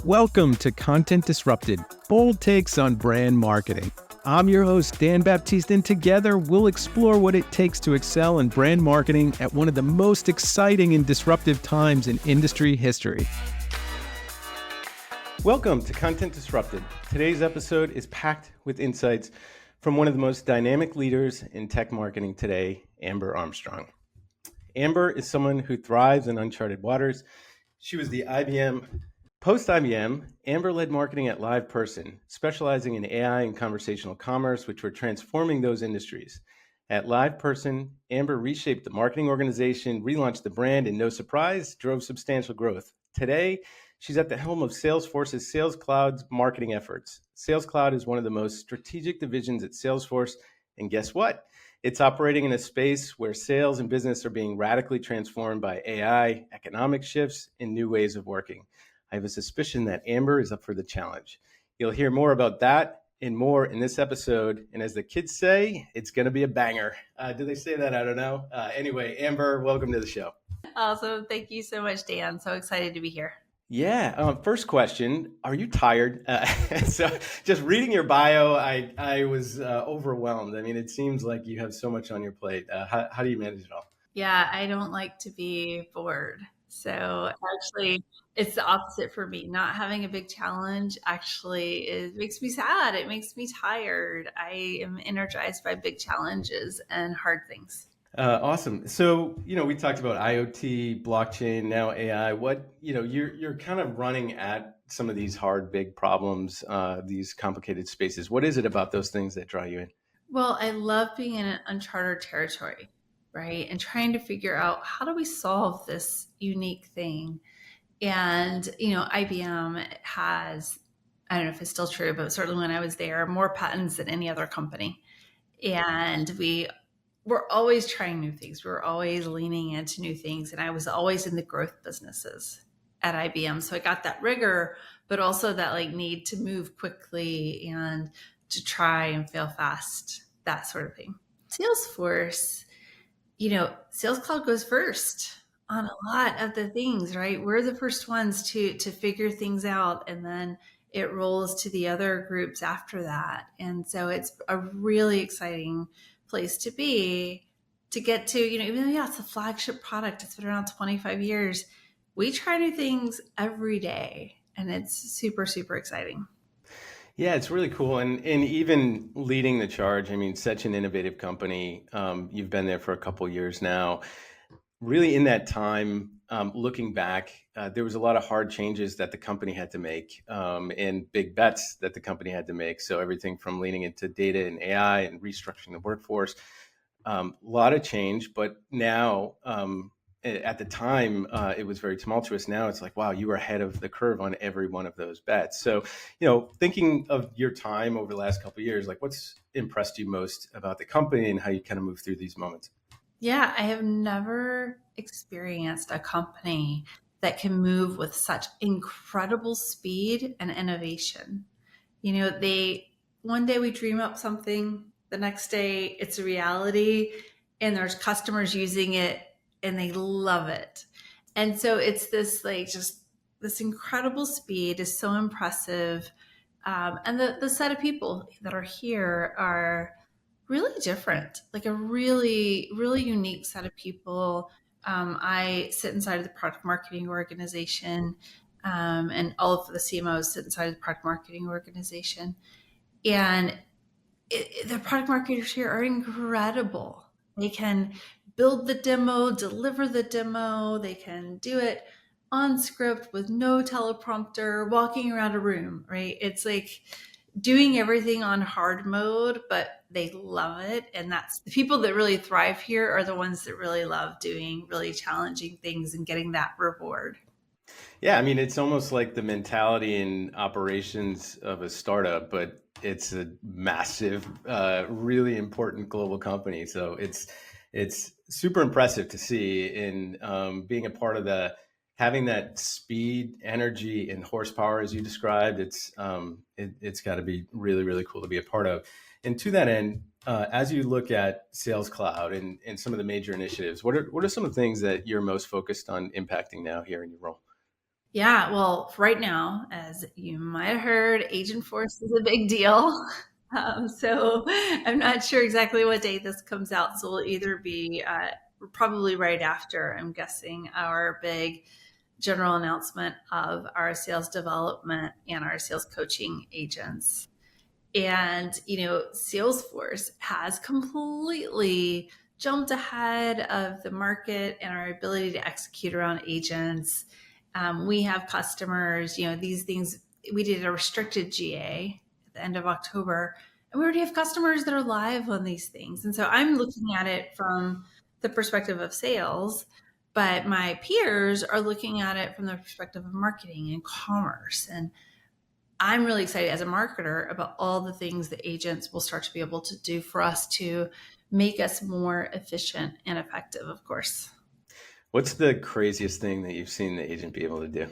Welcome to Content Disrupted, bold takes on brand marketing. I'm your host, Dan Baptiste, and together we'll explore what it takes to excel in brand marketing at one of the most exciting and disruptive times in industry history. Welcome to Content Disrupted. Today's episode is packed with insights from one of the most dynamic leaders in tech marketing today, Amber Armstrong. Amber is someone who thrives in uncharted waters. She was the Post-IBM, Amber led marketing at LivePerson, specializing in AI and conversational commerce, which were transforming those industries. At LivePerson, Amber reshaped the marketing organization, relaunched the brand, and no surprise, drove substantial growth. Today, she's at the helm of Salesforce's Sales Cloud's marketing efforts. Sales Cloud is one of the most strategic divisions at Salesforce, and guess what? It's operating in a space where sales and business are being radically transformed by AI, economic shifts, and new ways of working. I have a suspicion that Amber is up for the challenge. You'll hear more about that and more in this episode. And as the kids say, it's going to be a banger. Do they say that? I don't know. Anyway, Amber, welcome to the show. Awesome. Thank you so much, Dan. So excited to be here. Yeah. First question, are you tired? So just reading your bio, I was overwhelmed. I mean, it seems like you have so much on your plate. How do you manage it all? Yeah, I don't like to be bored. So actually, it's the opposite for me. Not having a big challenge actually makes me sad. It makes me tired. I am energized by big challenges and hard things. Awesome. So, we talked about IoT, blockchain, now AI. You're kind of running at some of these hard, big problems, these complicated spaces. What is it about those things that draw you in? Well, I love being in an uncharted territory, right? And trying to figure out how do we solve this unique thing. And, IBM has, I don't know if it's still true, but certainly when I was there, more patents than any other company. And we're always trying new things. We're always leaning into new things. And I was always in the growth businesses at IBM. So I got that rigor, but also that need to move quickly and to try and fail fast, that sort of thing. Salesforce, Sales Cloud goes first on a lot of the things, right? We're the first ones to figure things out, and then it rolls to the other groups after that. And so it's a really exciting place to be, to get to, even though, it's a flagship product, it's been around 25 years. We try new things every day, and it's super, super exciting. Yeah, it's really cool. And even leading the charge, I mean, such an innovative company. You've been there for a couple years now. Really, in that time, looking back, there was a lot of hard changes that the company had to make and big bets that the company had to make. So everything from leaning into data and AI and restructuring the workforce, a lot of change. But now, at the time, it was very tumultuous. Now it's like, wow, you were ahead of the curve on every one of those bets. So, thinking of your time over the last couple of years, what's impressed you most about the company and how you kind of move through these moments? Yeah, I have never experienced a company that can move with such incredible speed and innovation. One day we dream up something, the next day it's a reality, and there's customers using it and they love it. And so it's this just this incredible speed is so impressive. And the set of people that are here are really different, a really, really unique set of people. I sit inside of the product marketing organization, and all of the CMOs sit inside of the product marketing organization. And the product marketers here are incredible. They can build the demo, deliver the demo. They can do it on script with no teleprompter, walking around a room, right? It's doing everything on hard mode, but they love it. And that's the people that really thrive here are the ones that really love doing really challenging things and getting that reward. Yeah, I mean, it's almost like the mentality and operations of a startup, but it's a massive, really important global company. So it's super impressive to see in being a part of having that speed, energy, and horsepower as you described. It's got to be really, really cool to be a part of. And to that end, as you look at Sales Cloud and some of the major initiatives, what are some of the things that you're most focused on impacting now here in your role? Yeah, well, right now, as you might have heard, Agentforce is a big deal. So I'm not sure exactly what date this comes out. So it'll either be probably right after, I'm guessing, our big general announcement of our sales development and our sales coaching agents. And, Salesforce has completely jumped ahead of the market and our ability to execute around agents. We have customers, these things, we did a restricted GA at the end of October, and we already have customers that are live on these things. And so I'm looking at it from the perspective of sales, but my peers are looking at it from the perspective of marketing and commerce. And I'm really excited as a marketer about all the things that agents will start to be able to do for us to make us more efficient and effective, of course. What's the craziest thing that you've seen the agent be able to do?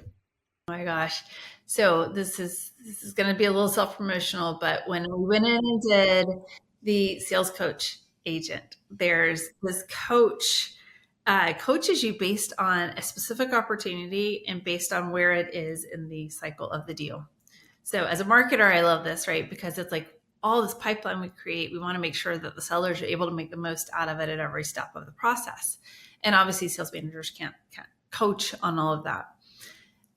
Oh my gosh. So this is going to be a little self-promotional, but when we went in and did the sales coach agent, there's this coach coaches you based on a specific opportunity and based on where it is in the cycle of the deal. So as a marketer, I love this, right? Because it's like all this pipeline we create, we want to make sure that the sellers are able to make the most out of it at every step of the process. And obviously sales managers can't coach on all of that.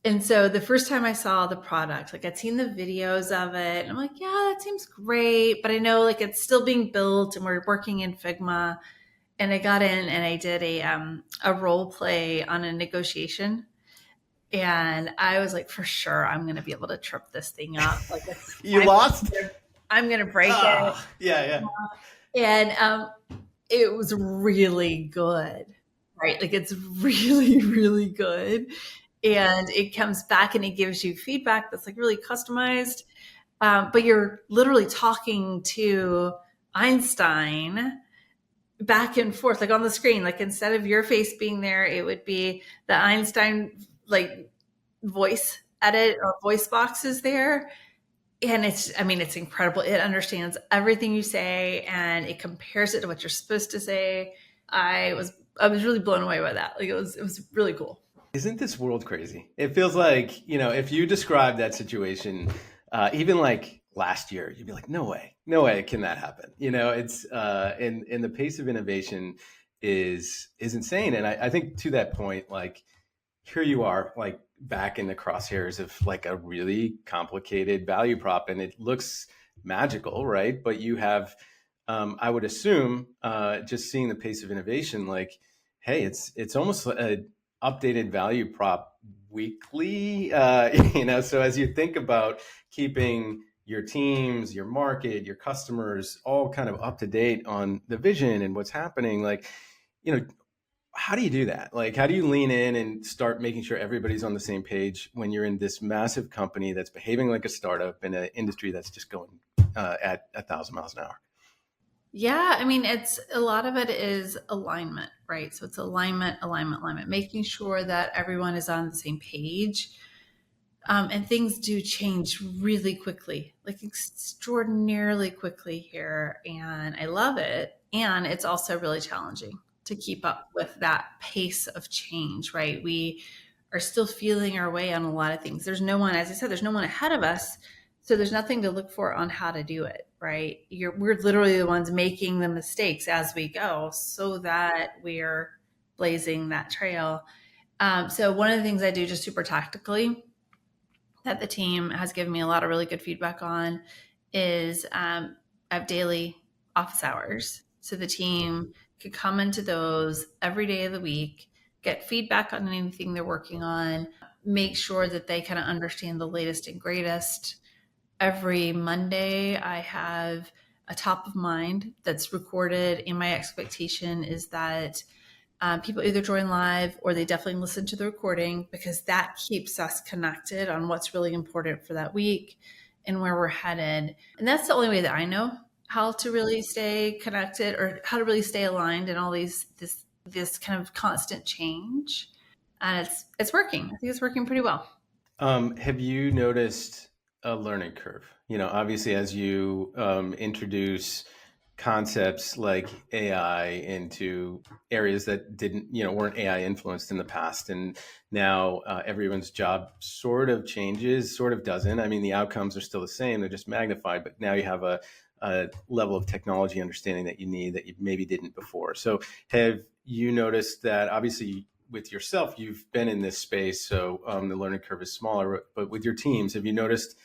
And so the first time I saw the product, like I'd seen the videos of it and I'm like, yeah, that seems great. But I know like it's still being built and we're working in Figma. And I got in and I did a role play on a negotiation. And I was like, for sure, I'm going to be able to trip this thing up. Like, You I'm, lost? I'm going to break it. Yeah. And it was really good, right? Like, it's really, really good. And it comes back and it gives you feedback that's like really customized. But you're literally talking to Einstein back and forth, like on the screen. Like, instead of your face being there, it would be the Einstein, like, voice edit or voice boxes there. And it's incredible. It understands everything you say and it compares it to what you're supposed to say. I was really blown away by that. Like, it was really cool. Isn't this world crazy? It feels like, if you describe that situation, even like last year, you'd be like, no way can that happen. It's and the pace of innovation is insane. And I think to that point, like here you are, like back in the crosshairs of like a really complicated value prop, and it looks magical, right? But you have, I would assume, just seeing the pace of innovation, like, hey, it's almost a updated value prop weekly. So as you think about keeping your teams, your market, your customers all kind of up to date on the vision and what's happening, like, how do you do that? Like, how do you lean in and start making sure everybody's on the same page when you're in this massive company that's behaving like a startup in an industry that's just going at 1,000 miles an hour? Yeah, it's a lot of it is alignment, right? So it's alignment, making sure that everyone is on the same page. And things do change really quickly, like extraordinarily quickly here. And I love it. And it's also really challenging to keep up with that pace of change, right? We are still feeling our way on a lot of things. There's no one, as I said, there's no one ahead of us. So there's nothing to look for on how to do it, right? We're literally the ones making the mistakes as we go so that we're blazing that trail. So one of the things I do just super tactically that the team has given me a lot of really good feedback on is I have daily office hours. So the team could come into those every day of the week, get feedback on anything they're working on, make sure that they kind of understand the latest and greatest. Every Monday, I have a top of mind that's recorded, and my expectation is that people either join live or they definitely listen to the recording, because that keeps us connected on what's really important for that week and where we're headed. And that's the only way that I know how to really stay connected or how to really stay aligned in all this kind of constant change. And it's working. I think it's working pretty well. Have you noticed a learning curve? Obviously, as you introduce concepts like AI into areas that didn't, weren't AI influenced in the past. And now everyone's job sort of changes, sort of doesn't. I mean, the outcomes are still the same, they're just magnified, but now you have a level of technology understanding that you need that you maybe didn't before. So have you noticed that obviously with yourself, you've been in this space, so the learning curve is smaller, but with your teams, have you noticed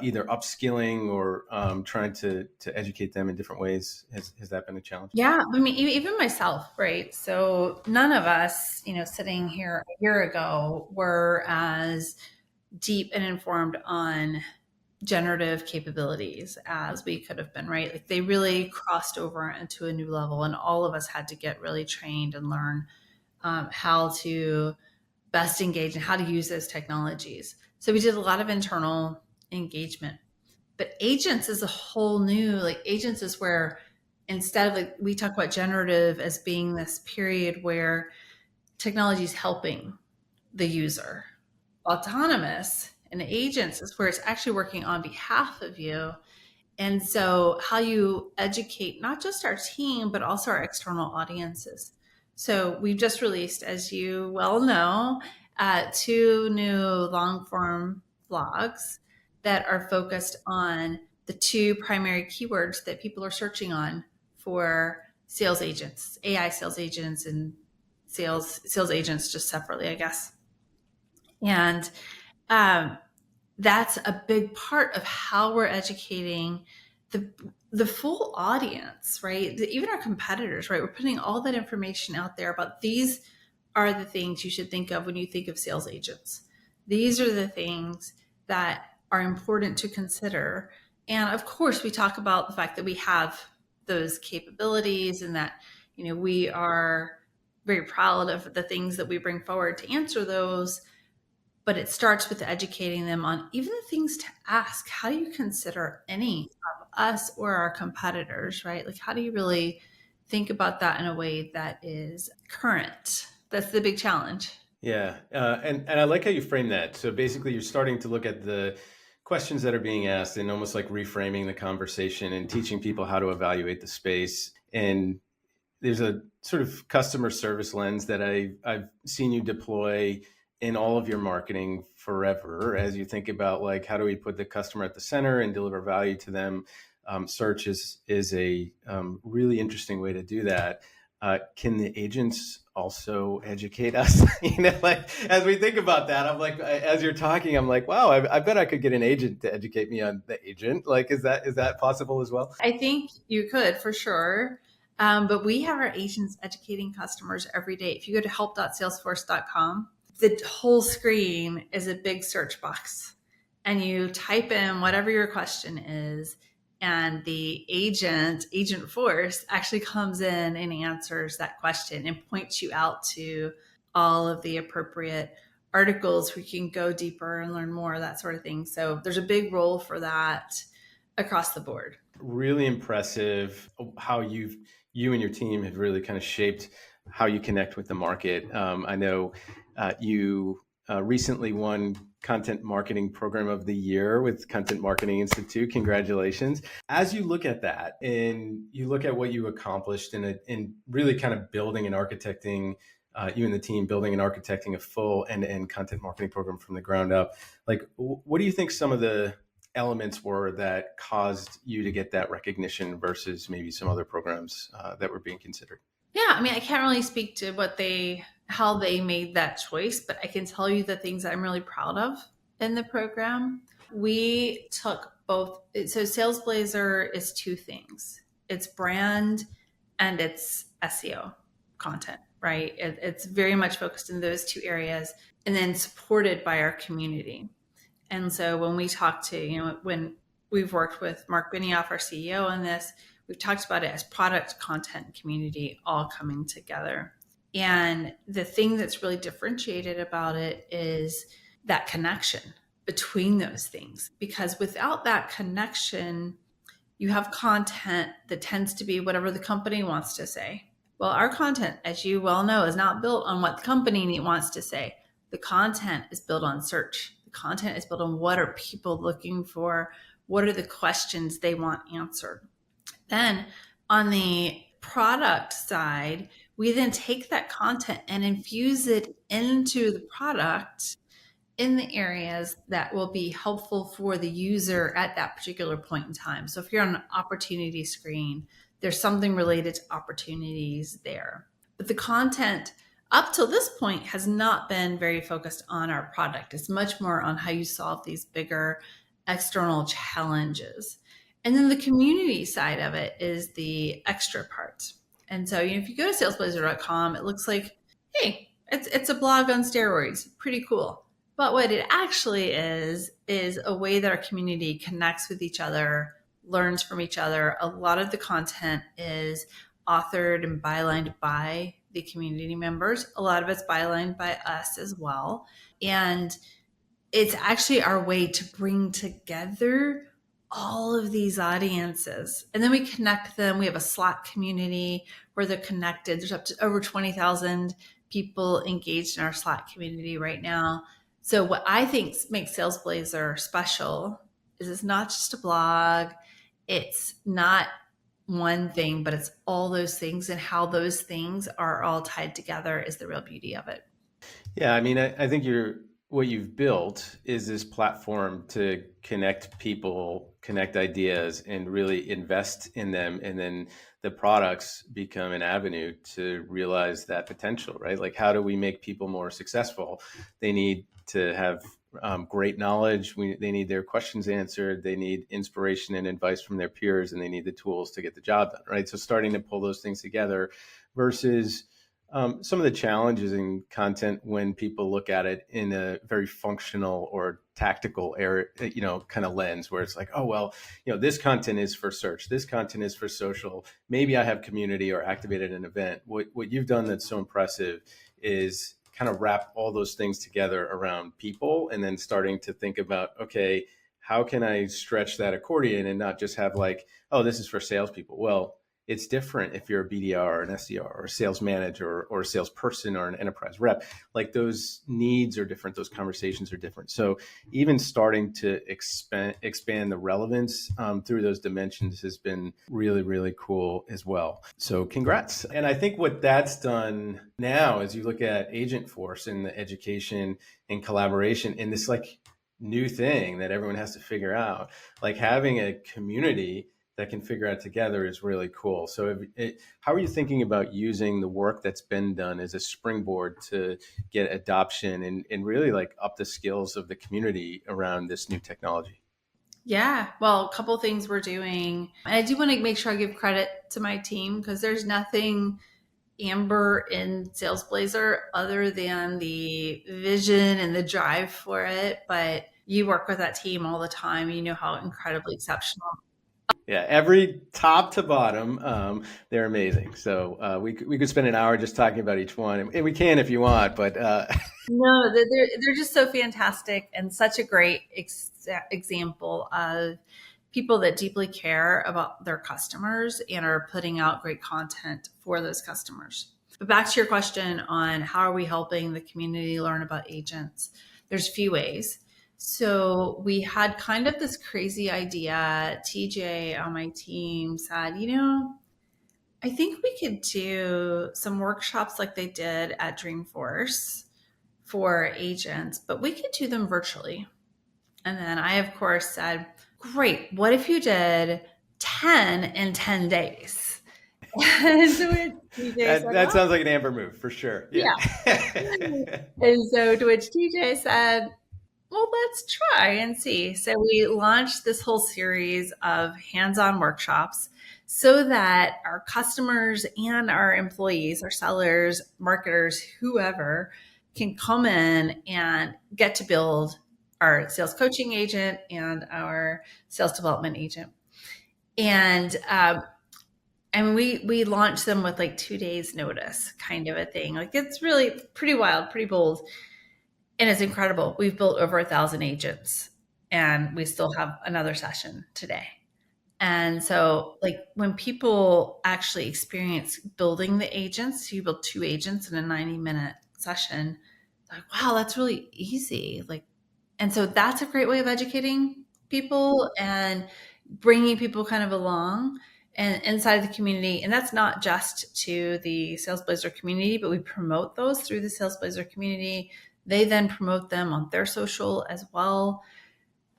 either upskilling or trying to educate them in different ways? Has that been a challenge? Yeah, I mean, even myself, right? So none of us, sitting here a year ago were as deep and informed on generative capabilities as we could have been, right? Like they really crossed over into a new level, and all of us had to get really trained and learn how to best engage and how to use those technologies. So we did a lot of internal engagement. But agents is a whole new, like agents is where instead of like we talk about generative as being this period where technology is helping the user. Autonomous and agents is where it's actually working on behalf of you. And so, how you educate not just our team, but also our external audiences. So, we've just released, as you well know, two new long form vlogs that are focused on the two primary keywords that people are searching on for sales agents, AI sales agents, and sales agents just separately, I guess. And um, that's a big part of how we're educating the full audience, right? Even our competitors, right? We're putting all that information out there about these are the things you should think of when you think of sales agents. These are the things that are important to consider. And of course, we talk about the fact that we have those capabilities and that, we are very proud of the things that we bring forward to answer those. But it starts with educating them on even the things to ask. How do you consider any of us or our competitors, right? Like, how do you really think about that in a way that is current? That's the big challenge. Yeah, and I like how you frame that. So basically, you're starting to look at the questions that are being asked and almost like reframing the conversation and teaching people how to evaluate the space. And there's a sort of customer service lens that I've seen you deploy in all of your marketing forever as you think about like how do we put the customer at the center and deliver value to them. Search is a really interesting way to do that. Can the agents also educate us? Like as we think about that, I'm like, as you're talking, I'm like, wow, I bet I could get an agent to educate me on the agent. Like, is that possible as well? I think you could for sure. But we have our agents educating customers every day. If you go to help.salesforce.com, the whole screen is a big search box, and you type in whatever your question is, and the Agentforce actually comes in and answers that question and points you out to all of the appropriate articles where you can go deeper and learn more, that sort of thing. So there's a big role for that across the board. Really impressive how you and your team have really kind of shaped how you connect with the market. I know you recently won Content Marketing Program of the Year with Content Marketing Institute. Congratulations. As you look at that and you look at what you accomplished in really kind of building and architecting, you and the team building and architecting a full end-to-end content marketing program from the ground up, like what do you think some of the elements were that caused you to get that recognition versus maybe some other programs that were being considered? Yeah, I mean, I can't really speak to how they made that choice, but I can tell you the things I'm really proud of in the program. We took both. So Salesblazer is two things. It's brand and it's SEO content, right? It's very much focused in those two areas and then supported by our community. And so when we talk to, when we've worked with Mark Benioff, our CEO, on this, we've talked about it as product, content, and community all coming together. And the thing that's really differentiated about it is that connection between those things. Because without that connection, you have content that tends to be whatever the company wants to say. Well, our content, as you well know, is not built on what the company wants to say. The content is built on search. The content is built on what are people looking for? What are the questions they want answered? Then On the product side, we then take that content and infuse it into the product in the areas that will be helpful for the user at that particular point in time. So if you're on an opportunity screen, there's something related to opportunities there. But the content up till this point has not been very focused on our product. It's much more on how you solve these bigger external challenges. And then the community side of it is the extra part. And so, if you go to salesblazer.com, it looks like, hey, it's a blog on steroids. Pretty cool. But what it actually is a way that our community connects with each other, learns from each other. A lot of the content is authored and bylined by the community members. A lot of it's bylined by us as well. And it's actually our way to bring together all of these audiences. And then we connect them. We have a Slack community where they're connected. There's up to over 20,000 people engaged in our Slack community right now. So what I think makes Salesblazer special is it's not just a blog. It's not one thing, but it's all those things, and how those things are all tied together is the real beauty of it. Yeah, I mean, I think what you've built is this platform to connect people, connect ideas, and really invest in them. And then the products become an avenue to realize that potential, right? Like, how do we make people more successful? They need to have great knowledge. They need their questions answered. They need inspiration and advice from their peers, and they need the tools to get the job done, right? So starting to pull those things together versus some of the challenges in content when people look at it in a very functional or tactical area, kind of lens, where it's like, oh, well, this content is for search, this content is for social. Maybe I have community or activated an event. What you've done that's so impressive is kind of wrap all those things together around people, and then starting to think about, okay, how can I stretch that accordion and not just have like, oh, this is for salespeople. Well, it's different if you're a BDR or an SDR or a sales manager or a salesperson or an enterprise rep. Like, those needs are different. Those conversations are different. So even starting to expand the relevance through those dimensions has been really, really cool as well. So congrats. And I think what that's done now, as you look at Agentforce and the education and collaboration in this like new thing that everyone has to figure out, like having a community that can figure out together is really cool. So how are you thinking about using the work that's been done as a springboard to get adoption and really like up the skills of the community around this new technology? Yeah, well, a couple of things we're doing. And I do want to make sure I give credit to my team, because there's nothing Amber in Salesblazer other than the vision and the drive for it. But you work with that team all the time. You know how incredibly exceptional. Yeah, every top to bottom, they're amazing. So we could spend an hour just talking about each one, and we can if you want. But No, they're just so fantastic, and such a great example of people that deeply care about their customers and are putting out great content for those customers. But back to your question on how are we helping the community learn about agents? There's a few ways. So we had kind of this crazy idea. TJ on my team said, I think we could do some workshops like they did at Dreamforce for agents, but we could do them virtually. And then I, of course, said, great, what if you did 10 in 10 days? And so that sounds like an Amber move for sure. Yeah. And so to which TJ said, well, let's try and see. So we launched this whole series of hands-on workshops so that our customers and our employees, our sellers, marketers, whoever, can come in and get to build our sales coaching agent and our sales development agent. And we launched them with like 2 days notice, kind of a thing. Like, it's really pretty wild, pretty bold. And it's incredible. We've built over 1,000 agents, and we still have another session today. And so, like, when people actually experience building the agents, you build 2 agents in a 90-minute session, like, wow, that's really easy. Like, and so that's a great way of educating people and bringing people kind of along. and inside the community. And that's not just to the Salesblazer community, but we promote those through the Salesblazer community. They then promote them on their social as well.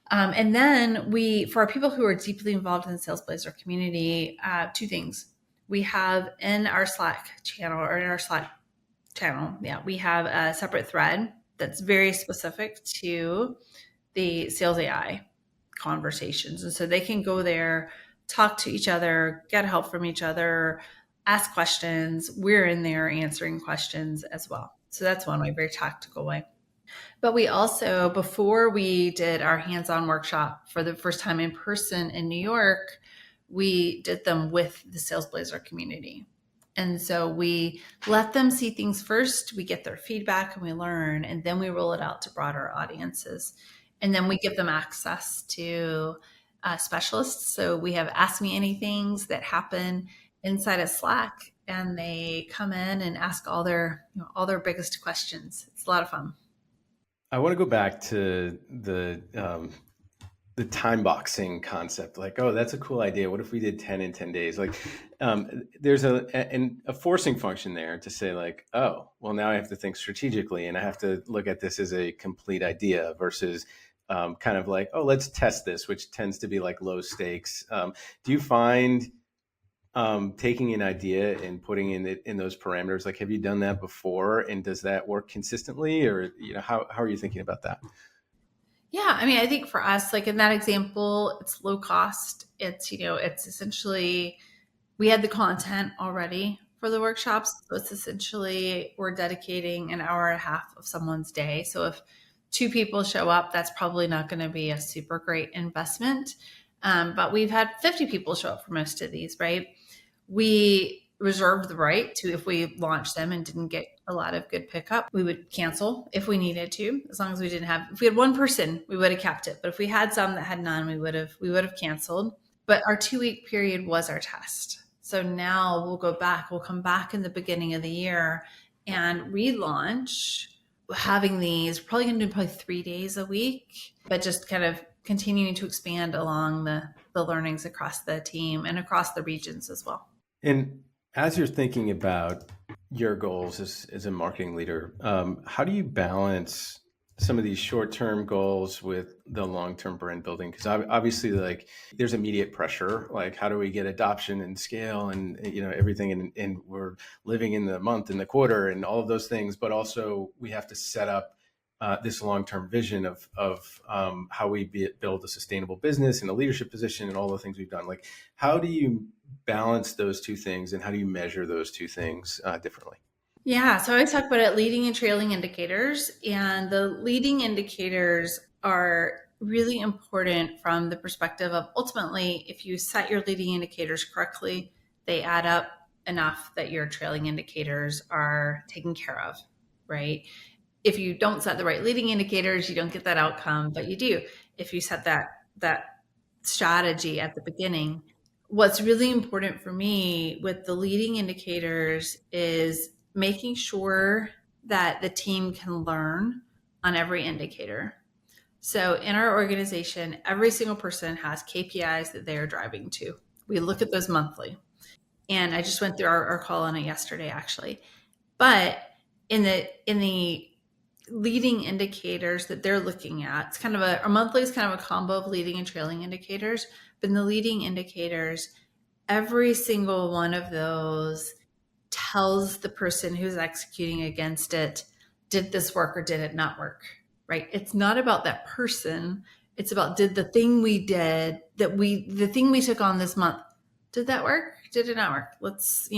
And then for our people who are deeply involved in the Salesblazer community, two things. We have in our Slack channel, we have a separate thread that's very specific to the sales AI conversations. And so they can go there, talk to each other, get help from each other, ask questions. We're in there answering questions as well. So that's one way, very tactical way. But we also, before we did our hands-on workshop for the first time in person in New York, we did them with the Salesblazer community. And so we let them see things first, we get their feedback and we learn, and then we roll it out to broader audiences. And then we give them access to specialists. So we have Ask Me Anythings that happen inside of Slack, and they come in and ask all their biggest questions. It's a lot of fun. I want to go back to the time boxing concept. Like, oh, that's a cool idea. What if we did 10 in 10 days? Like, there's a forcing function there to say like, oh, well, now I have to think strategically and I have to look at this as a complete idea versus kind of like, oh, let's test this, which tends to be like low stakes. Do you find taking an idea and putting in those parameters, like, have you done that before, and does that work consistently, or how are you thinking about that? Yeah, I mean, I think for us, like in that example, it's low cost. It's essentially, we had the content already for the workshops. So it's essentially, we're dedicating an hour and a half of someone's day. So if two people show up, that's probably not going to be a super great investment. But we've had 50 people show up for most of these, right? We reserved the right to, if we launched them and didn't get a lot of good pickup, we would cancel if we needed to. As long as we didn't have, if we had one person, we would have kept it. But if we had some that had none, we would have canceled. But our 2-week period was our test. So now we'll come back in the beginning of the year and relaunch, having these, probably going to do probably 3 days a week, but just kind of continuing to expand along the learnings across the team and across the regions as well. And as you're thinking about your goals as a marketing leader, how do you balance some of these short-term goals with the long-term brand building? Because obviously, like, there's immediate pressure, like how do we get adoption and scale and everything, and we're living in the month and the quarter and all of those things, but also we have to set up this long-term vision of how we build a sustainable business and a leadership position and all the things we've done. Like, how do you balance those two things, and how do you measure those two things differently? Yeah, so I always talk about it, leading and trailing indicators. And the leading indicators are really important from the perspective of, ultimately, if you set your leading indicators correctly, they add up enough that your trailing indicators are taken care of, right? If you don't set the right leading indicators, you don't get that outcome, but you do if you set that strategy at the beginning. What's really important for me with the leading indicators is making sure that the team can learn on every indicator. So in our organization, every single person has KPIs that they are driving to. We look at those monthly. And I just went through our call on it yesterday, actually. But in the leading indicators that they're looking at, it's kind of a monthly is kind of a combo of leading and trailing indicators. But in the leading indicators, every single one of those tells the person who's executing against it, did this work or did it not work, right? It's not about that person. It's about, did the thing we did, the thing we took on this month, did that work? Did it not work? Let's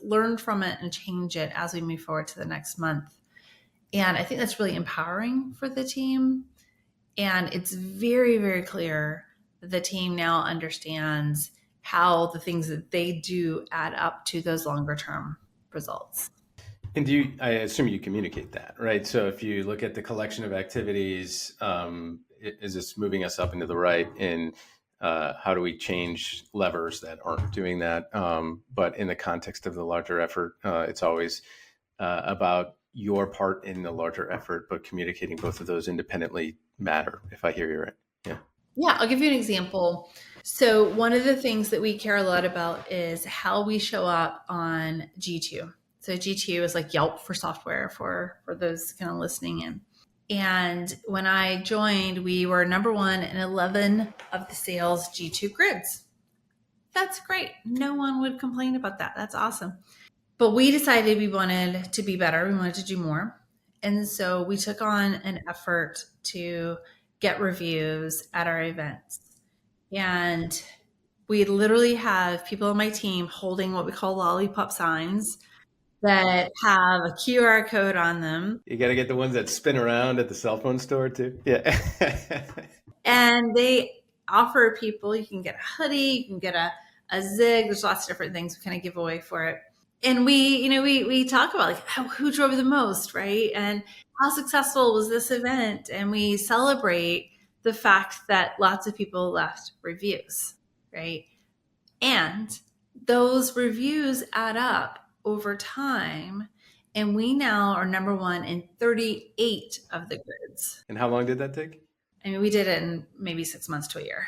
learn from it and change it as we move forward to the next month. And I think that's really empowering for the team. And it's very, very clear that the team now understands how the things that they do add up to those longer term results. And I assume you communicate that, right? So if you look at the collection of activities, is this moving us up into the right? And how do we change levers that aren't doing that? But in the context of the larger effort, it's always about your part in the larger effort, but communicating both of those independently matter, if I hear you right. Yeah. Yeah, I'll give you an example. So one of the things that we care a lot about is how we show up on G2. So G2 is like Yelp for software for those kind of listening in. And when I joined, we were number one in 11 of the sales G2 grids. That's great. No one would complain about that. That's awesome. But we decided we wanted to be better. We wanted to do more. And so we took on an effort to get reviews at our events. And we literally have people on my team holding what we call lollipop signs that have a QR code on them. You got to get the ones that spin around at the cell phone store too. Yeah. And they offer people, you can get a hoodie, you can get a zig. There's lots of different things we kind of give away for it. And we talk about like who drove the most, right? And how successful was this event? And we celebrate the fact that lots of people left reviews, right? And those reviews add up over time. And we now are number one in 38 of the grids. And how long did that take? I mean, we did it in maybe 6 months to a year.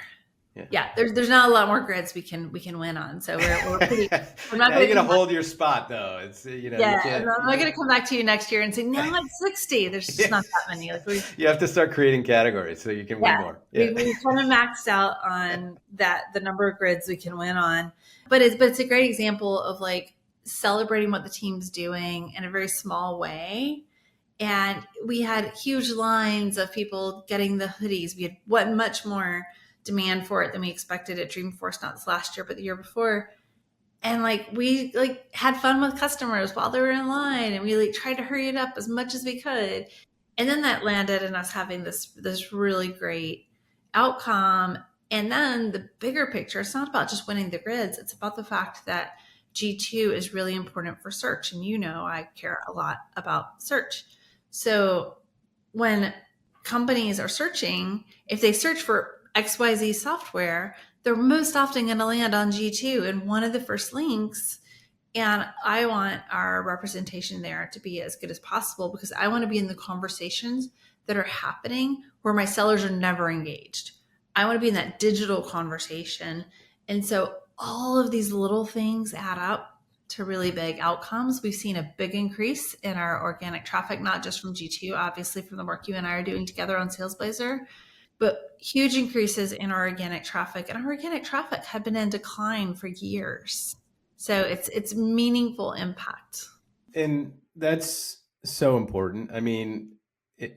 Yeah, there's not a lot more grids we can win on. So we're pretty. We're not going to hold your spot though. It's yeah. I'm not going to come back to you next year and say no, it's 60. There's just not that many. Like you have to start creating categories so you can win more. Yeah. We kind of maxed out on the number of grids we can win on, but it's a great example of like celebrating what the team's doing in a very small way. And we had huge lines of people getting the hoodies. We had much more demand for it than we expected at Dreamforce, not this last year, but the year before. And we had fun with customers while they were in line, and we tried to hurry it up as much as we could. And then that landed in us having this really great outcome. And then the bigger picture, it's not about just winning the grids. It's about the fact that G2 is really important for search. And I care a lot about search. So when companies are searching, if they search for XYZ software, they're most often going to land on G2 in one of the first links. And I want our representation there to be as good as possible because I want to be in the conversations that are happening where my sellers are never engaged. I want to be in that digital conversation. And so all of these little things add up to really big outcomes. We've seen a big increase in our organic traffic, not just from G2, obviously from the work you and I are doing together on Salesblazer, but huge increases in our organic traffic. And our organic traffic had been in decline for years. So it's meaningful impact. And that's so important. I mean,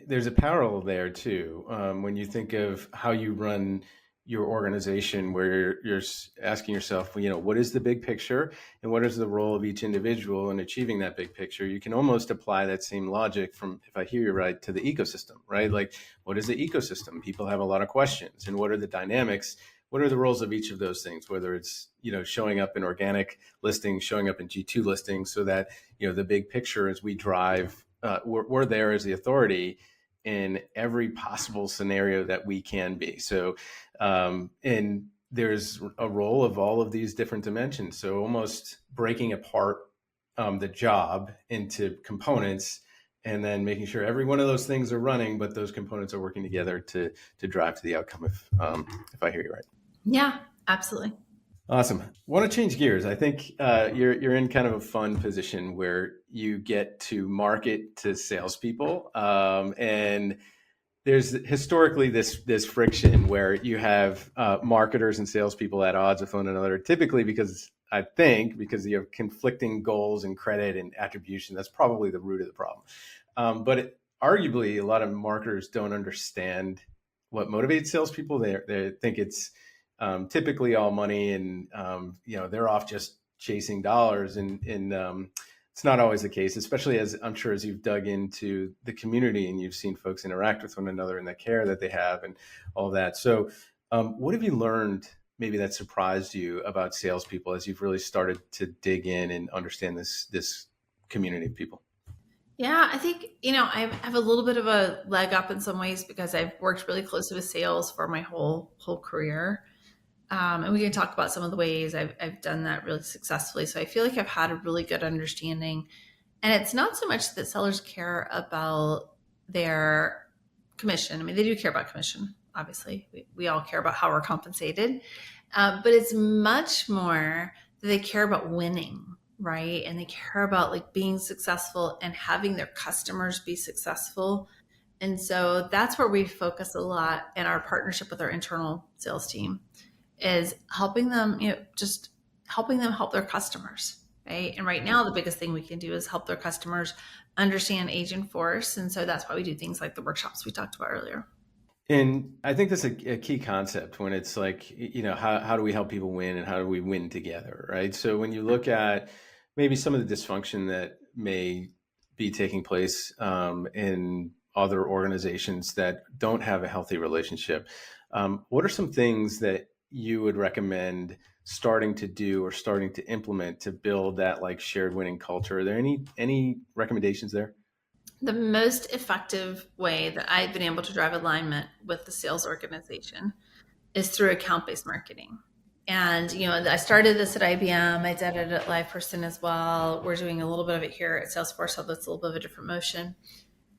there's a parallel there too. When you think of how you run your organization, where you're asking yourself, what is the big picture and what is the role of each individual in achieving that big picture? You can almost apply that same logic from, if I hear you right, to the ecosystem, right? Like, what is the ecosystem? People have a lot of questions, and what are the dynamics? What are the roles of each of those things? Whether it's, showing up in organic listings, showing up in G2 listings, so that, the big picture as we drive, we're there as the authority in every possible scenario that we can be. So, and there's a role of all of these different dimensions. So almost breaking apart the job into components and then making sure every one of those things are running, but those components are working together to drive to the outcome, if I hear you right. Yeah, absolutely. Awesome. Want to change gears. I think you're in kind of a fun position where you get to market to salespeople, and there's historically this friction where you have marketers and salespeople at odds with one another, typically because you have conflicting goals and credit and attribution. That's probably the root of the problem. But arguably, a lot of marketers don't understand what motivates salespeople. They think it's typically all money, and they're off just chasing dollars, and it's not always the case, especially as I'm sure as you've dug into the community and you've seen folks interact with one another and the care that they have and all that. So what have you learned maybe that surprised you about salespeople as you've really started to dig in and understand this community of people? Yeah, I think, I have a little bit of a leg up in some ways because I've worked really closely with sales for my whole career. And we can talk about some of the ways I've done that really successfully. So I feel like I've had a really good understanding. And it's not so much that sellers care about their commission. I mean, they do care about commission, obviously. We all care about how we're compensated. But it's much more that they care about winning, right? And they care about like being successful and having their customers be successful. And so that's where we focus a lot in our partnership with our internal sales team is helping them, just helping them help their customers, right? And right now, the biggest thing we can do is help their customers understand Agentforce. And so that's why we do things like the workshops we talked about earlier. And I think that's a key concept when it's like, how do we help people win and how do we win together, right? So when you look at maybe some of the dysfunction that may be taking place in other organizations that don't have a healthy relationship, what are some things that you would recommend starting to do or starting to implement to build that like shared winning culture? Are there any recommendations there? The most effective way that I've been able to drive alignment with the sales organization is through account-based marketing. And I started this at IBM. I did it at LivePerson as well. We're doing a little bit of it here at Salesforce, although it's a little bit of a different motion.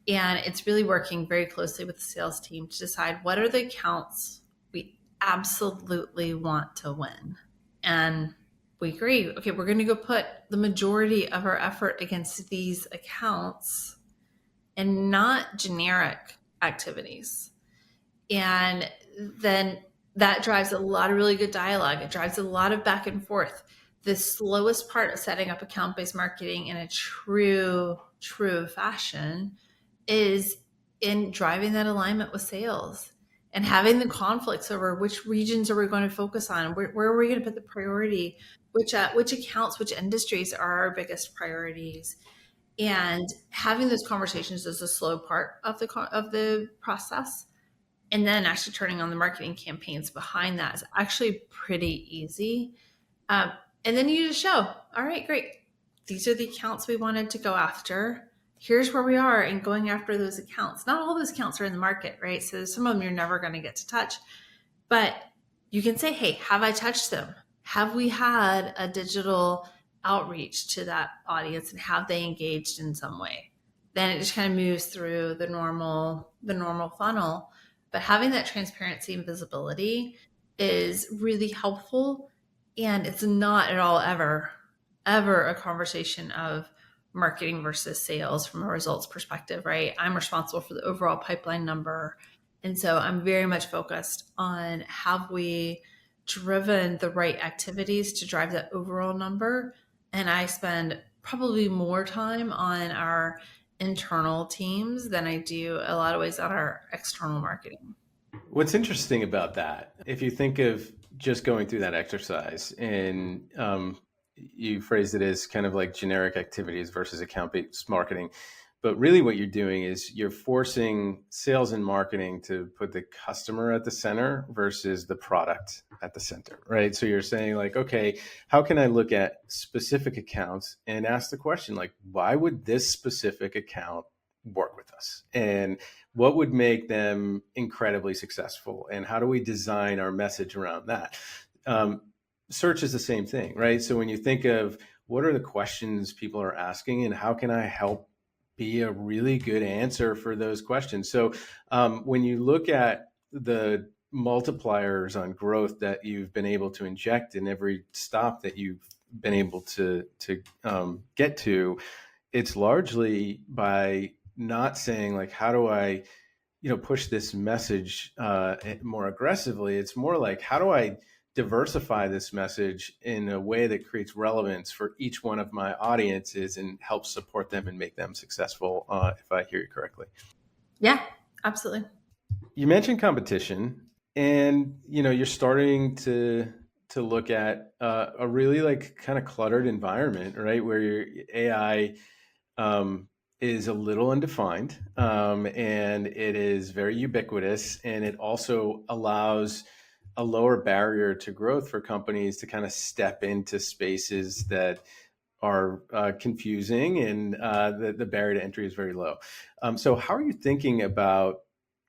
And it's really working very closely with the sales team to decide what are the accounts we absolutely want to win. And we agree, okay, we're going to go put the majority of our effort against these accounts and not generic activities. And then that drives a lot of really good dialogue. It drives a lot of back and forth. The slowest part of setting up account-based marketing in a true fashion is in driving that alignment with sales and having the conflicts over which regions are we going to focus on, where are we going to put the priority, which accounts, which industries are our biggest priorities, and having those conversations is a slow part of the process. And then actually turning on the marketing campaigns behind that is actually pretty easy. And then you just show, all right, great. These are the accounts we wanted to go after. Here's where we are in going after those accounts. Not all those accounts are in the market, right? So some of them you're never going to get to touch. But you can say, hey, have I touched them? Have we had a digital outreach to that audience and have they engaged in some way? Then it just kind of moves through the normal funnel. But having that transparency and visibility is really helpful. And it's not at all ever a conversation of marketing versus sales from a results perspective, right? I'm responsible for the overall pipeline number. And so I'm very much focused on have we driven the right activities to drive that overall number. And I spend probably more time on our internal teams than I do a lot of ways on our external marketing. What's interesting about that, if you think of just going through that exercise and you phrased it as kind of like generic activities versus account-based marketing, but really what you're doing is you're forcing sales and marketing to put the customer at the center versus the product at the center, right? So you're saying like, okay, how can I look at specific accounts and ask the question like, why would this specific account work with us? And what would make them incredibly successful? And how do we design our message around that? Search is the same thing, right? So when you think of what are the questions people are asking and how can I help be a really good answer for those questions? So when you look at the multipliers on growth that you've been able to inject in every stop that you've been able to get to, it's largely by not saying like, how do I, push this message more aggressively? It's more like, how do I diversify this message in a way that creates relevance for each one of my audiences and help support them and make them successful, if I hear you correctly. Yeah, absolutely. You mentioned competition and, you're starting to look at a really like kind of cluttered environment, right? Where your AI is a little undefined and it is very ubiquitous, and it also allows a lower barrier to growth for companies to kind of step into spaces that are confusing, and the barrier to entry is very low. So how are you thinking about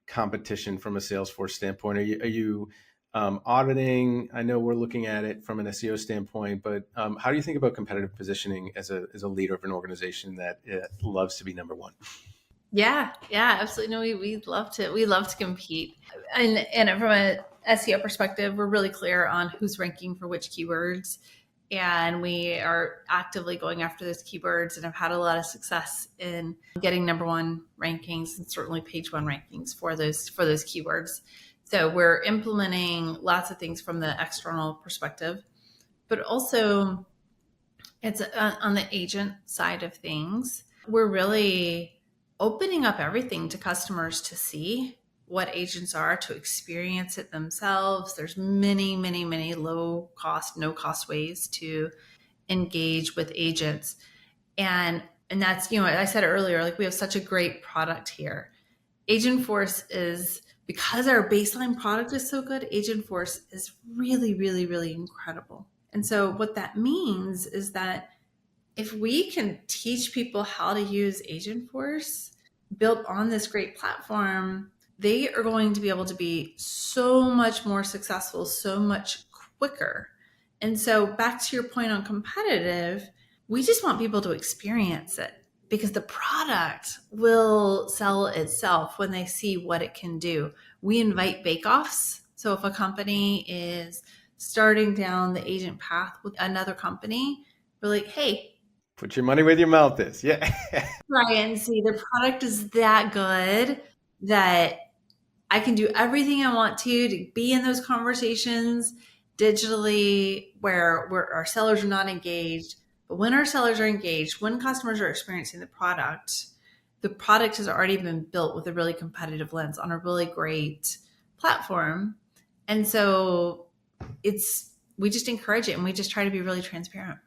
competition from a Salesforce standpoint? Are you auditing? I know we're looking at it from an SEO standpoint, but how do you think about competitive positioning as a leader of an organization that loves to be number one? Yeah, absolutely. No, we love to compete. And from SEO perspective, we're really clear on who's ranking for which keywords. And we are actively going after those keywords and have had a lot of success in getting number one rankings and certainly page one rankings for those keywords. So we're implementing lots of things from the external perspective, but also it's on the agent side of things. We're really opening up everything to customers to see what agents are, to experience it themselves. There's many, many, many low cost, no cost ways to engage with agents. And that's, I said earlier, like we have such a great product here. Agentforce is, because our baseline product is so good, Agentforce is really, really, really incredible. And so what that means is that if we can teach people how to use Agentforce built on this great platform, they are going to be able to be so much more successful, so much quicker. And so back to your point on competitive, we just want people to experience it because the product will sell itself when they see what it can do. We invite bake-offs. So if a company is starting down the agent path with another company, we're like, hey, put your money where your mouth is. Yeah. try and see the product is that good that I can do everything I want to be in those conversations digitally where our sellers are not engaged. But when our sellers are engaged, when customers are experiencing the product has already been built with a really competitive lens on a really great platform. And so we just encourage it and we just try to be really transparent.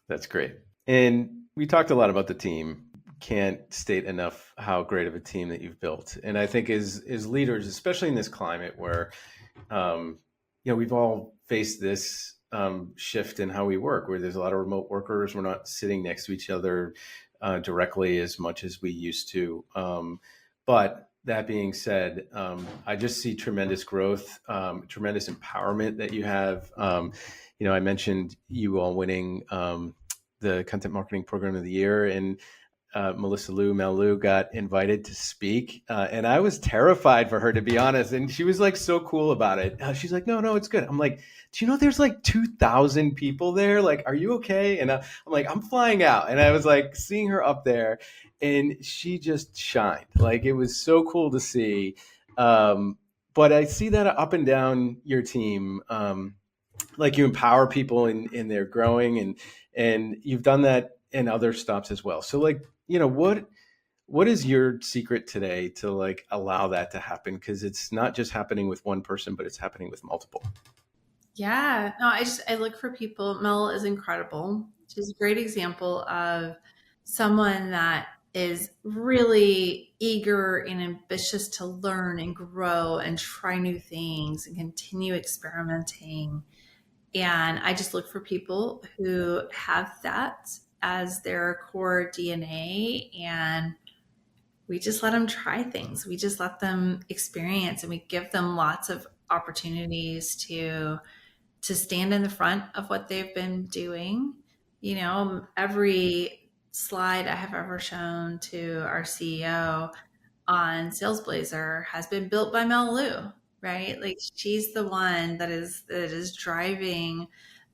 That's great. And we talked a lot about the team. Can't state enough how great of a team that you've built. And I think as leaders, especially in this climate where, we've all faced this shift in how we work, where there's a lot of remote workers. We're not sitting next to each other directly as much as we used to. But that being said, I just see tremendous growth, tremendous empowerment that you have. I mentioned you all winning the Content Marketing Program of the Year, and Mel Lou got invited to speak. And I was terrified for her, to be honest. And she was like so cool about it. She's like, no, it's good. I'm like, do you know there's like 2,000 people there? Like, are you okay? And I'm like, I'm flying out. And I was like seeing her up there and she just shined. Like, it was so cool to see. But I see that up and down your team. Like, you empower people in their growing, and you've done that in other stops as well. So like, what is your secret today to like allow that to happen? Because it's not just happening with one person, but it's happening with multiple. Yeah, no, I look for people. Mel is incredible. She's a great example of someone that is really eager and ambitious to learn and grow and try new things and continue experimenting. And I just look for people who have that as their core DNA, and we just let them try things. We just let them experience, and we give them lots of opportunities to stand in the front of what they've been doing. Every slide I have ever shown to our CEO on Salesblazer has been built by Mel Lou, right? Like, she's the one that is driving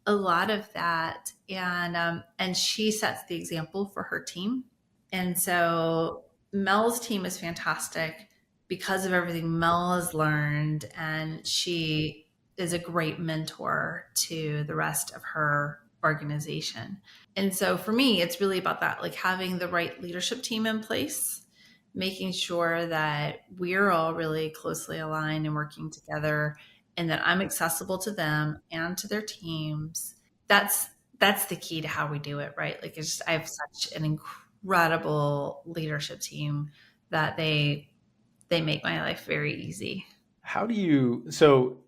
a lot of that, and she sets the example for her team. And so Mel's team is fantastic because of everything Mel has learned, and she is a great mentor to the rest of her organization. And so for me, it's really about that, like having the right leadership team in place, making sure that we're all really closely aligned and working together, and that I'm accessible to them and to their teams. That's the key to how we do it, right? Like, I have such an incredible leadership team that they make my life very easy. All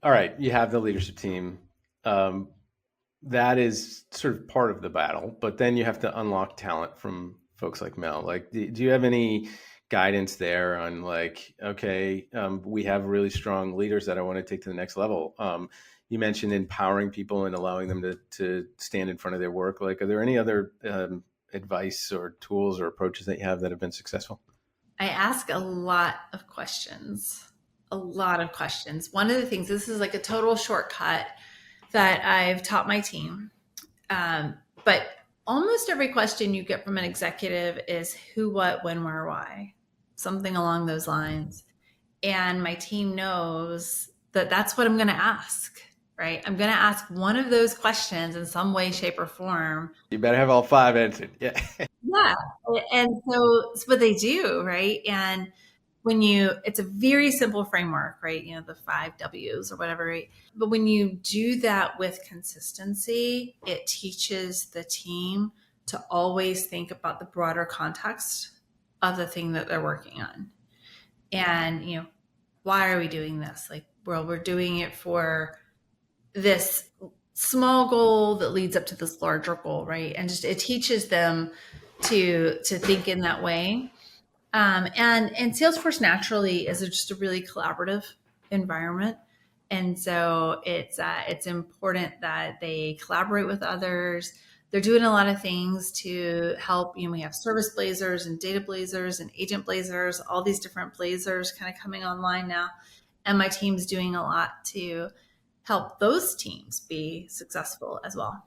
right, you have the leadership team. That is sort of part of the battle, but then you have to unlock talent from folks like Mel. Like, do you have any guidance there on like, okay, we have really strong leaders that I want to take to the next level? You mentioned empowering people and allowing them to stand in front of their work. Like, are there any other advice or tools or approaches that you have that have been successful? I ask a lot of questions. a lot of questions. One of the things, this is like a total shortcut that I've taught my team. But almost every question you get from an executive is who, what, when, where, why, something along those lines. And my team knows that that's what I'm going to ask, right? I'm going to ask one of those questions in some way, shape, or form. You better have all 5 answered. Yeah. Yeah. And so it's what they do, right? And it's a very simple framework, right? The 5 W's or whatever, right? But when you do that with consistency, it teaches the team to always think about the broader context of the thing that they're working on. And, why are we doing this? Like, well, we're doing it for this small goal that leads up to this larger goal, right? And just it teaches them to think in that way. And Salesforce naturally is just a really collaborative environment, and so it's important that they collaborate with others. They're doing a lot of things to help. We have service blazers and data blazers and agent blazers, all these different blazers kind of coming online now, and my team's doing a lot to help those teams be successful as well.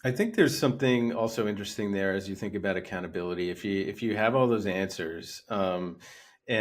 I think there's something also interesting there as you think about accountability. If you have all those answers, and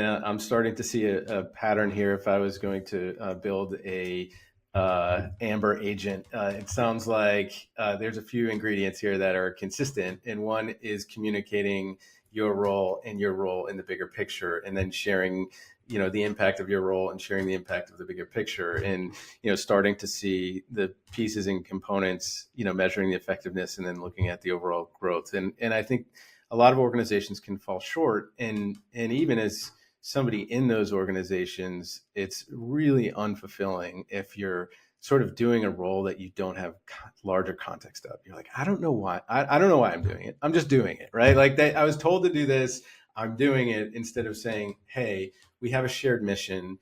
I'm starting to see a pattern here. If I was going to build a Amber agent, it sounds like there's a few ingredients here that are consistent, and one is communicating your role and your role in the bigger picture, and then sharing the impact of your role and sharing the impact of the bigger picture, and starting to see the pieces and components, measuring the effectiveness and then looking at the overall growth. And I think a lot of organizations can fall short, and even as somebody in those organizations, it's really unfulfilling if you're sort of doing a role that you don't have larger context of. You're like, I don't know why. I don't know why I'm doing it. I'm just doing it, right? Like I was told to do this. I'm doing it, instead of saying, hey, we have a shared mission.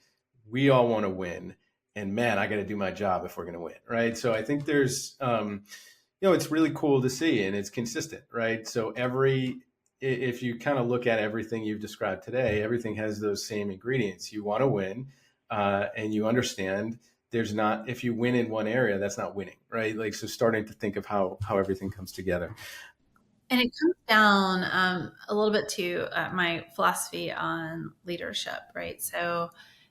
We all want to win. And man, I got to do my job if we're going to win, right? So I think there's, it's really cool to see, and it's consistent, right? So if you kind of look at everything you've described today, everything has those same ingredients. You want to win, and you understand if you win in one area, that's not winning, right? Like, so starting to think of how everything comes together. And it comes down a little bit to my philosophy on leadership, right? So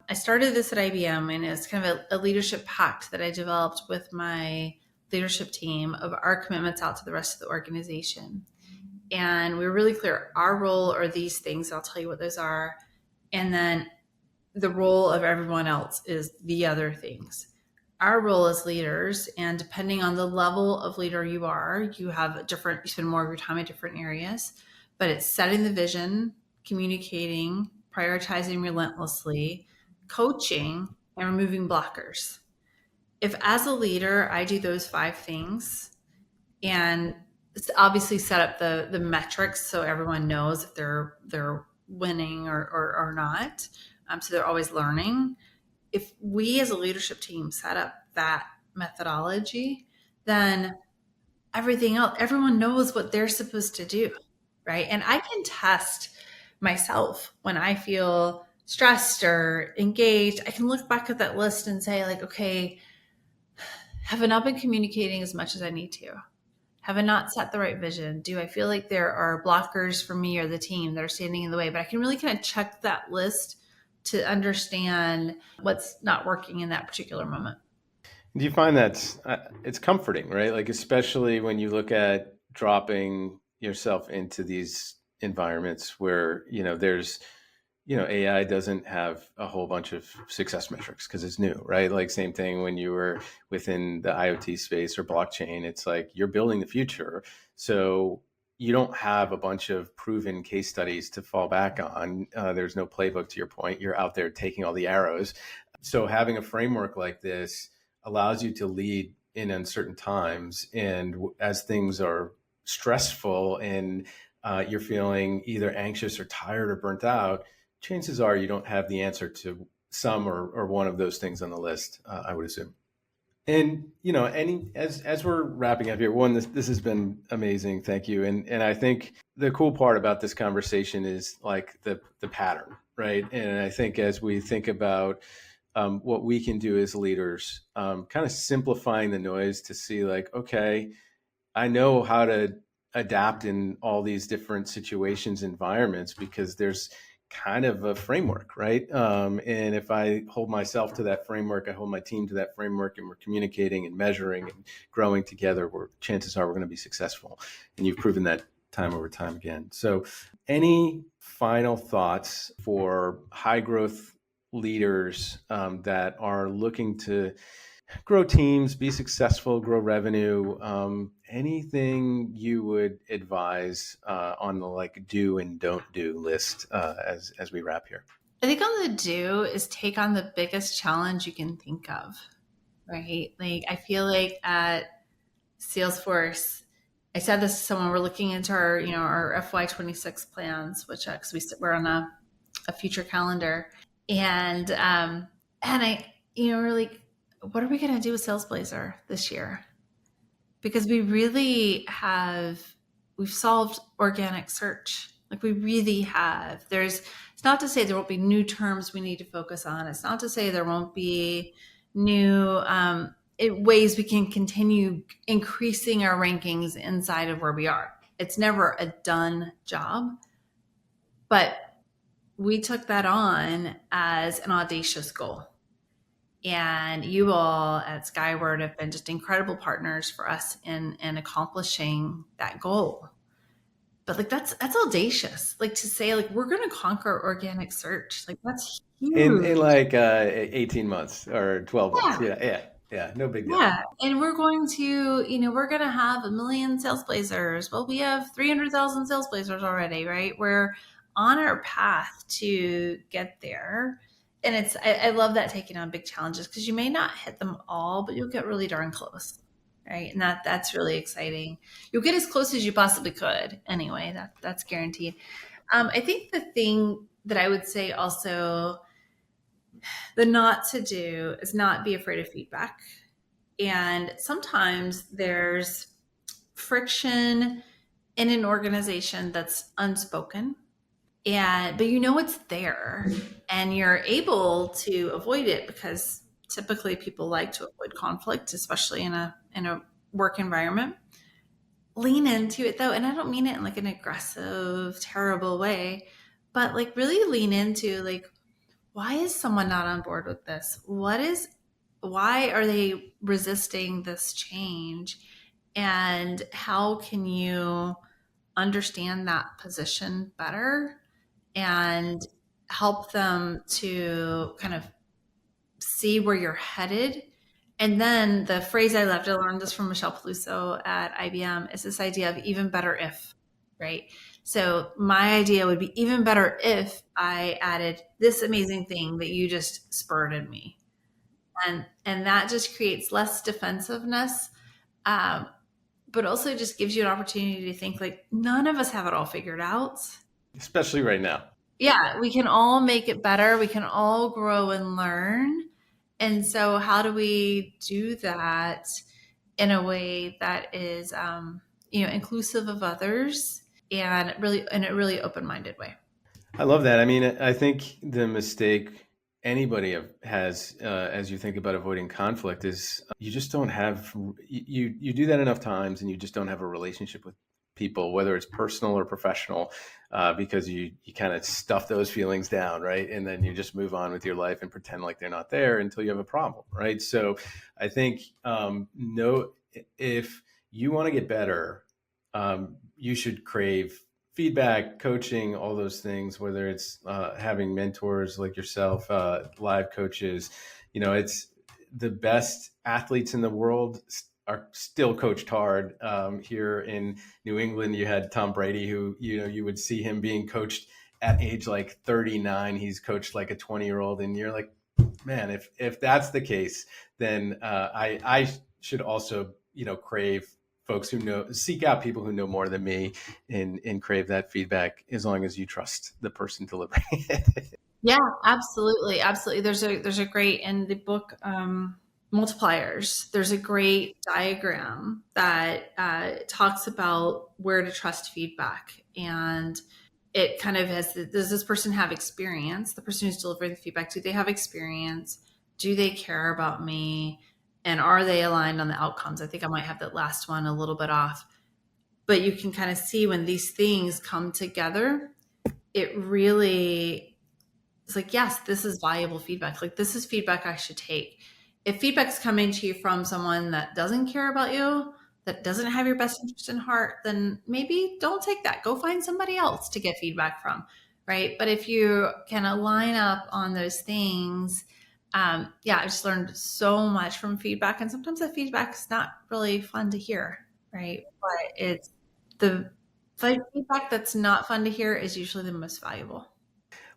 I started this at IBM, and it's kind of a leadership pact that I developed with my leadership team of our commitments out to the rest of the organization. And we were really clear, our role are these things. I'll tell you what those are. And then the role of everyone else is the other things. Our role as leaders, and depending on the level of leader you are, you spend more of your time in different areas, but it's setting the vision, communicating, prioritizing relentlessly, coaching, and removing blockers. If as a leader, I do those 5 things, and obviously set up the metrics so everyone knows if they're winning or not. So they're always learning. If we as a leadership team set up that methodology, then everything else, everyone knows what they're supposed to do, right? And I can test myself when I feel stressed or engaged. I can look back at that list and say, like, okay, have I not been communicating as much as I need to? Have I not set the right vision? Do I feel like there are blockers for me or the team that are standing in the way? But I can really kind of check that list to understand what's not working in that particular moment. Do you find that it's comforting, right? Like, especially when you look at dropping yourself into these environments where, there's, AI doesn't have a whole bunch of success metrics because it's new, right? Like, same thing when you were within the IoT space or blockchain, it's like you're building the future. So you don't have a bunch of proven case studies to fall back on. There's no playbook, to your point. You're out there taking all the arrows. So having a framework like this allows you to lead in uncertain times. And as things are stressful and you're feeling either anxious or tired or burnt out, chances are you don't have the answer to some or one of those things on the list, I would assume. And as we're wrapping up here, this has been amazing. Thank you. And I think the cool part about this conversation is like the pattern, right? And I think as we think about what we can do as leaders, kind of simplifying the noise to see like, okay, I know how to adapt in all these different situations, environments, because there's kind of a framework, right? And if I hold myself to that framework, I hold my team to that framework, and we're communicating and measuring and growing together, chances are we're going to be successful. And you've proven that time over time again. So, any final thoughts for high growth leaders that are looking to grow teams, be successful, grow revenue? Anything you would advise on the like do and don't do list as we wrap here? I think on the do is take on the biggest challenge you can think of, right? Like I feel like at Salesforce, I said this to someone, we're looking into our, our FY26 plans, which because we're on a future calendar. And I, we're like, what are we going to do with Salesblazer this year? Because we've solved organic search. Like we really have. It's not to say there won't be new terms we need to focus on. It's not to say there won't be new ways we can continue increasing our rankings inside of where we are. It's never a done job, but we took that on as an audacious goal. And you all at Skyward have been just incredible partners for us in accomplishing that goal. But like that's audacious. Like to say like we're going to conquer organic search. Like that's huge. In like 18 months or 12 months. Yeah. No big deal. Yeah. And we're going to, we're going to have 1 million Salesblazers. Well, we have 300,000 Salesblazers already, right? We're on our path to get there. And I love that taking on big challenges because you may not hit them all, but you'll get really darn close, right? And that's really exciting. You'll get as close as you possibly could. Anyway, that's guaranteed. I think the thing that I would say also, the not to do is not be afraid of feedback. And sometimes there's friction in an organization that's unspoken. But it's there and you're able to avoid it because typically people like to avoid conflict, especially in a work environment. Lean into it though. And I don't mean it in like an aggressive, terrible way, but like really lean into like, why is someone not on board with this? Why are they resisting this change? And how can you understand that position better and help them to kind of see where you're headed? And then the phrase I love, I learned this from Michelle Peluso at IBM, is this idea of even better if, right? So my idea would be even better if I added this amazing thing that you just spurred in me. And that just creates less defensiveness, but also just gives you an opportunity to think like none of us have it all figured out. Especially right now. Yeah, we can all make it better. We can all grow and learn. And so how do we do that in a way that is, inclusive of others and really in a really open-minded way? I love that. I mean, I think the mistake anybody has as you think about avoiding conflict is you just don't have, you do that enough times and you just don't have a relationship with people, whether it's personal or professional, because you kind of stuff those feelings down, right? And then you just move on with your life and pretend like they're not there until you have a problem, right? So I think if you want to get better, you should crave feedback, coaching, all those things, whether it's having mentors like yourself, live coaches. It's the best athletes in the world are still coached hard. Here in New England, you had Tom Brady, who, you would see him being coached at age like 39. He's coached like a 20-year-old. And you're like, man, if that's the case, then I should also, crave folks who seek out people who know more than me and crave that feedback as long as you trust the person delivering it. Yeah, absolutely. Absolutely. There's a great, in the book, Multipliers, there's a great diagram that talks about where to trust feedback. And it kind of has, does this person have experience? The person who's delivering the feedback, do they have experience? do they care about me? And are they aligned on the outcomes? I think I might have that last one a little bit off. But you can kind of see when these things come together, it really is like, yes, this is valuable feedback. Like, this is feedback I should take. If feedback's coming to you from someone that doesn't care about you, that doesn't have your best interest in heart, then maybe don't take that. Go find somebody else to get feedback from, right? But if you can align up on those things, I just learned so much from feedback. And sometimes that feedback is not really fun to hear, right? But it's the feedback that's not fun to hear is usually the most valuable.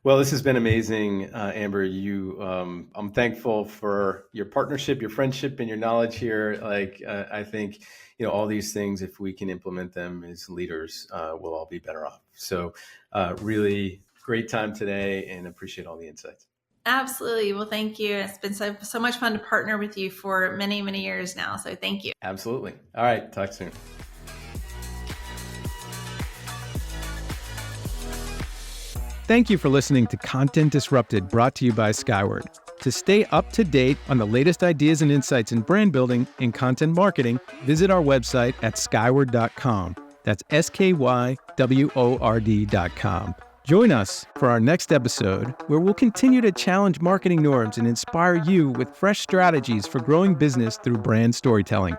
Well, this has been amazing, Amber. I'm thankful for your partnership, your friendship, and your knowledge here. I think, all these things, if we can implement them as leaders, we'll all be better off. So, really great time today, and appreciate all the insights. Absolutely. Well, thank you. It's been so much fun to partner with you for many, many years now. So thank you. Absolutely. All right. Talk soon. Thank you for listening to Content Disrupted, brought to you by Skyward. To stay up to date on the latest ideas and insights in brand building and content marketing, visit our website at skyward.com. That's skyword.com. Join us for our next episode, where we'll continue to challenge marketing norms and inspire you with fresh strategies for growing business through brand storytelling.